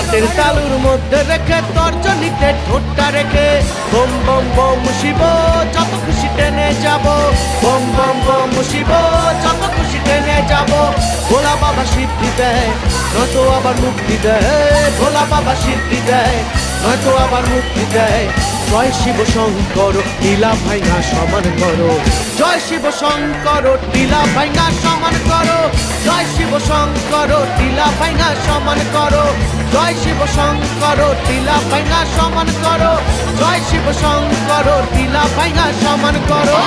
হাতের তালুর মধ্যে রেখে তর্জনীতে ঠোঁটটা রেখে বম বম বম শিব যত খুশি টেনে যাব বম বম বম শিব যত খুশি টেনে যাব ভোলা বাবা সিদ্ধি দেয় নয়তো আবার মুক্তি দেয় ভোলা বাবা সিদ্ধি দেয় নয়তো আবার মুক্তি দেয় জয় শিব শঙ্কর টিলা ভাইঙ্গা সমান করো জয় শিব শঙ্কর টিলা ভাইঙ্গা সমান করো জয় শিব শঙ্কর টিলা ভাইঙ্গা সমান করো জয় শিব শঙ্কর টিলা ভাইঙ্গা সমান করো জয় শিব শঙ্কর টিলা ভাইঙ্গা সমান করো।